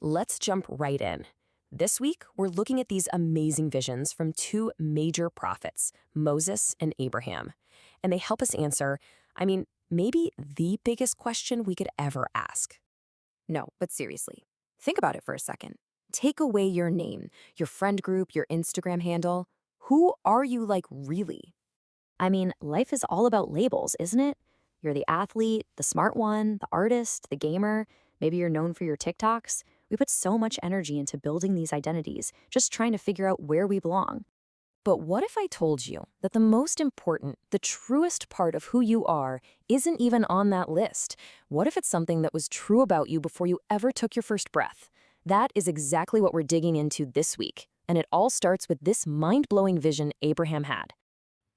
Let's jump right in. This week, we're looking at these amazing visions from two major prophets, Moses and Abraham. And they help us answer, maybe the biggest question we could ever ask. No, but seriously, think about it for a second. Take away your name, your friend group, your Instagram handle. Who are you like really? Life is all about labels, isn't it? You're the athlete, the smart one, the artist, the gamer. Maybe you're known for your TikToks. We put so much energy into building these identities, just trying to figure out where we belong. But what if I told you that the most important, the truest part of who you are isn't even on that list? What if it's something that was true about you before you ever took your first breath? That is exactly what we're digging into this week, and it all starts with this mind-blowing vision Abraham had.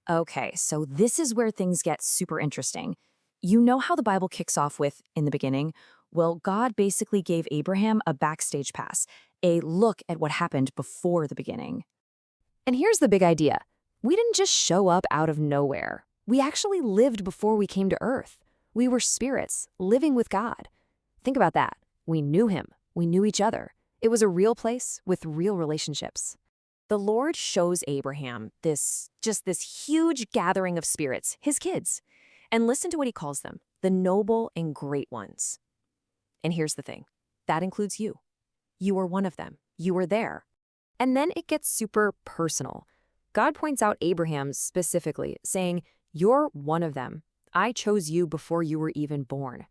Okay, so this is where things get super interesting. You know how the Bible kicks off with, in the beginning? Well, God basically gave Abraham a backstage pass, a look at what happened before the beginning. And here's the big idea. We didn't just show up out of nowhere. We actually lived before we came to Earth. We were spirits, living with God. Think about that. We knew Him. We knew each other. It was a real place with real relationships. The Lord shows Abraham this huge gathering of spirits, his kids. And listen to what He calls them, the noble and great ones. And here's the thing. That includes you. You were one of them. You were there. And then it gets super personal. God points out Abraham specifically, saying, "You're one of them. I chose you before you were even born."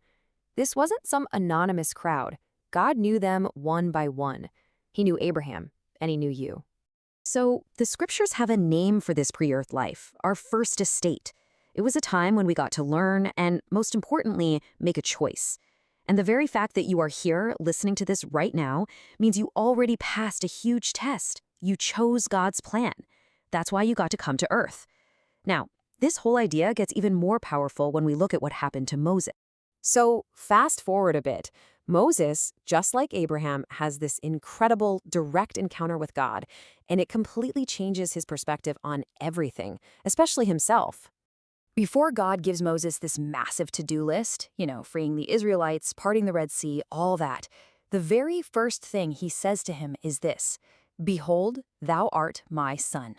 This wasn't some anonymous crowd. God knew them one by one. He knew Abraham, and He knew you. So the scriptures have a name for this pre-earth life, our first estate. It was a time when we got to learn and, most importantly, make a choice. And the very fact that you are here listening to this right now means you already passed a huge test. You chose God's plan. That's why you got to come to Earth. Now, this whole idea gets even more powerful when we look at what happened to Moses. So fast forward a bit. Moses, just like Abraham, has this incredible direct encounter with God, and it completely changes his perspective on everything, especially himself. Before God gives Moses this massive to-do list, freeing the Israelites, parting the Red Sea, all that, the very first thing He says to him is this: "Behold, thou art my son."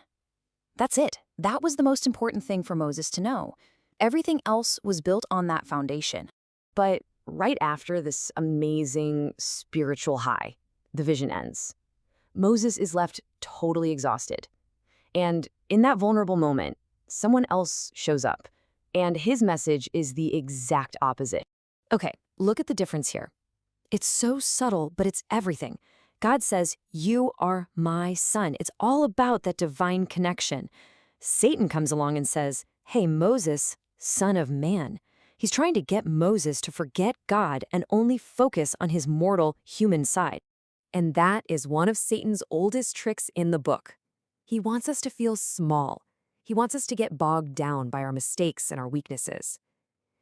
That's it. That was the most important thing for Moses to know. Everything else was built on that foundation. But right after this amazing spiritual high, the vision ends. Moses is left totally exhausted. And in that vulnerable moment, someone else shows up, and his message is the exact opposite. Okay, look at the difference here. It's so subtle, but it's everything. God says, "You are my son." It's all about that divine connection. Satan comes along and says, "Hey, Moses, son of man." He's trying to get Moses to forget God and only focus on his mortal human side. And that is one of Satan's oldest tricks in the book. He wants us to feel small. He wants us to get bogged down by our mistakes and our weaknesses.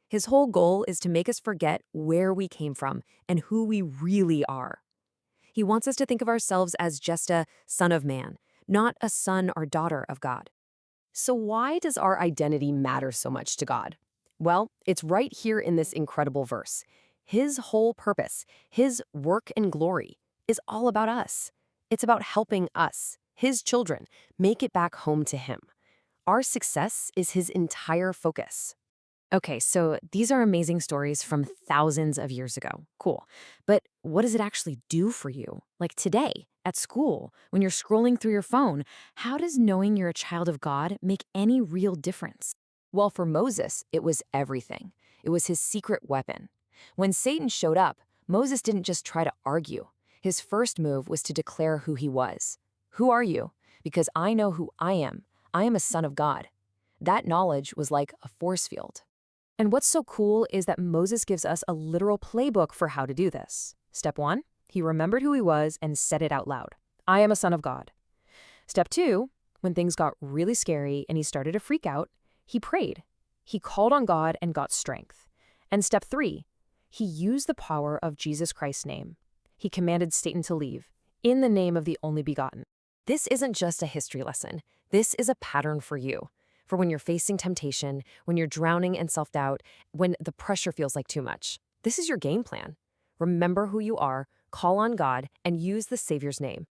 His whole goal is to make us forget where we came from and who we really are. He wants us to think of ourselves as just a son of man, not a son or daughter of God. So why does our identity matter so much to God? Well, it's right here in this incredible verse. His whole purpose, His work and glory, is all about us. It's about helping us, His children, make it back home to Him. Our success is His entire focus. Okay, so these are amazing stories from thousands of years ago. Cool. But what does it actually do for you? Like today, at school, when you're scrolling through your phone, how does knowing you're a child of God make any real difference? Well, for Moses, it was everything. It was his secret weapon. When Satan showed up, Moses didn't just try to argue. His first move was to declare who he was. "Who are you? Because I know who I am. I am a son of God." That knowledge was like a force field. And what's so cool is that Moses gives us a literal playbook for how to do this. Step 1, he remembered who he was and said it out loud. "I am a son of God." Step 2, when things got really scary and he started to freak out, he prayed. He called on God and got strength. And step 3, he used the power of Jesus Christ's name. He commanded Satan to leave, in the name of the only begotten. This isn't just a history lesson. This is a pattern for you. For when you're facing temptation, when you're drowning in self-doubt, when the pressure feels like too much. This is your game plan. Remember who you are, call on God, and use the Savior's name.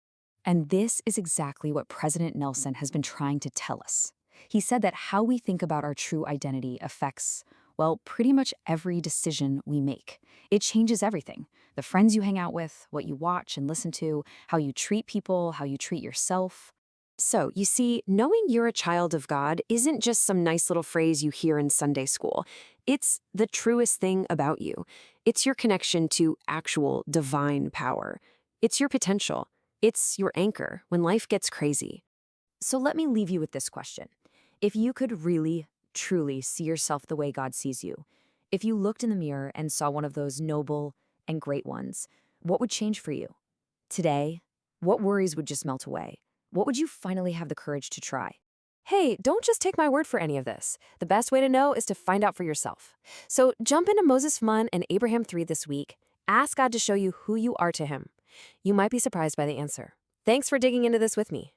And this is exactly what President Nelson has been trying to tell us. He said that how we think about our true identity affects, well, pretty much every decision we make. It changes everything. The friends you hang out with, what you watch and listen to, how you treat people, how you treat yourself. So, you see, knowing you're a child of God isn't just some nice little phrase you hear in Sunday school. It's the truest thing about you. It's your connection to actual divine power. It's your potential. It's your anchor when life gets crazy. So let me leave you with this question. If you could really, truly see yourself the way God sees you, if you looked in the mirror and saw one of those noble and great ones, what would change for you? Today, what worries would just melt away? What would you finally have the courage to try? Hey, don't just take my word for any of this. The best way to know is to find out for yourself. So jump into Moses 1 and Abraham 3 this week. Ask God to show you who you are to him. You might be surprised by the answer. Thanks for digging into this with me.